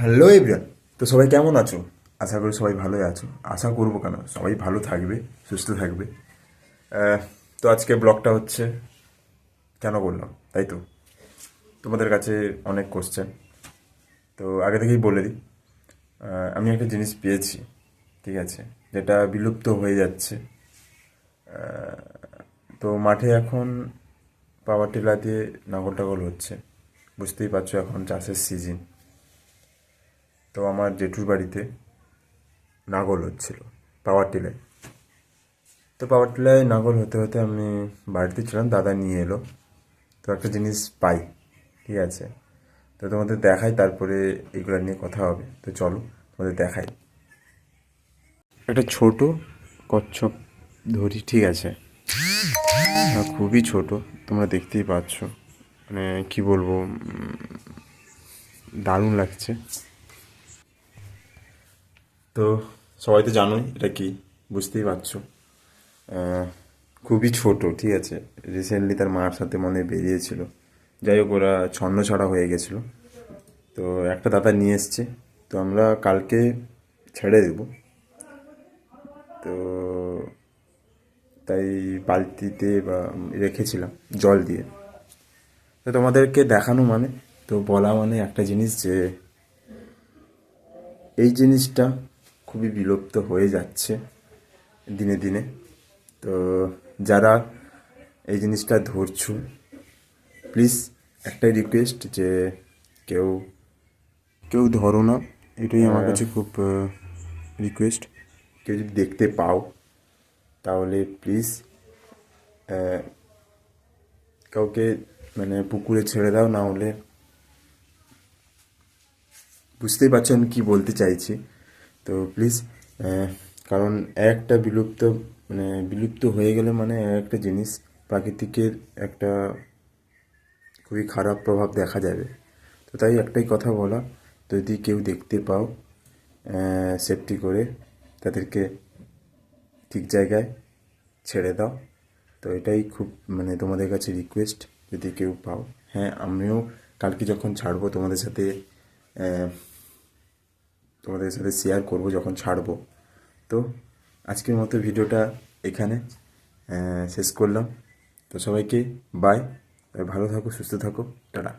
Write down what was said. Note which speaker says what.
Speaker 1: Hello everyone. তো সবাই কেমন আছো? আশা করি সবাই ভালোই আছো। আশা করবো কেন, সবাই ভালো থাকবে, সুস্থ থাকবে। আহ, তো আজকে ব্লগটা হচ্ছে কেন বললাম, তাই তো তোমাদের কাছে অনেক কোশ্চেন। তো আগে থেকেই বলে দিই, আমি একটা জিনিস পেয়েছি, ঠিক আছে, যেটা বিলুপ্ত হয়ে যাচ্ছে। তো মাঠে এখন পাওয়ার টিলার দিয়ে নাঙল টাগল হচ্ছে, বুঝতেই পারছো এখন চাষের সিজন। তো আমার জেঠুর বাড়িতে নাঙল হচ্ছিল পাওয়ার টিলায়। তো পাওয়ার টিলায় নাঙল হতে হতে আমি বাড়িতে ছিলাম, দাদা নিয়ে এলো। তো একটা জিনিস পাই, ঠিক আছে, তো তোমাদের দেখাই, তারপরে এগুলো নিয়ে কথা হবে। তো চলো তোমাদের দেখাই। একটা ছোট কচ্ছপ ধরি, ঠিক আছে, খুবই ছোট, তোমরা দেখতেই পাচ্ছ। মানে কি বলবো, দারুণ লাগছে। তো সবাই তো জানোই এটা কি, বুঝতেই পারছো। আহ, খুবই ছোট, ঠিক আছে, রিসেন্টলি তার মার সাথে মনে হয় বেরিয়েছিল। যাই হোক, ওরা ছন্ন ছাড়া হয়ে গেছিলো। তো একটা দাদা নিয়ে এসছে, তো আমরা কালকে ছেড়ে দেব। তো তাই বালতিতে বা রেখেছিলাম জল দিয়ে। তো তোমাদেরকে দেখানো মানে, তো বলা মানে একটা জিনিস, যে এই জিনিসটা খুবই বিলুপ্ত হয়ে যাচ্ছে দিনে দিনে। তো যারা এই জিনিসটা ধরছো, প্লিজ একটাই রিকোয়েস্ট, যে কেউ কেউ ধরো না, এটাই আমার কাছে খুব রিকোয়েস্ট। কেউ যদি দেখতে পাও তাহলে প্লিজ কাউকে মানে পুকুরে ছেড়ে দাও, না হলে বুঝতেই পারছো আমি কী বলতে চাইছি। তো প্লিজ, কারণ একটা বিলুপ্ত, মানে বিলুপ্ত হয়ে গেলে মানে একটা জিনিস প্রাকৃতিকের একটা খুবই খারাপ প্রভাব দেখা যাবে। তো তাই একটাই কথা বলা, যদি কেউ দেখতে পাও সেফটি করে তাদেরকে ঠিক জায়গায় ছেড়ে দাও। তো এটাই খুব মানে তোমাদের কাছে রিকোয়েস্ট, যদি কেউ পাও। হ্যাঁ, আমিও কালকে যখন ছাড়বো আহ, তোমাদের সাথে শেয়ার করব যখন ছাড়বো। তো আজকের মতো ভিডিওটা এখানে শেষ করলাম। তো সবাইকে বাই, ভালো থাকো, সুস্থ থাকো, টাটা।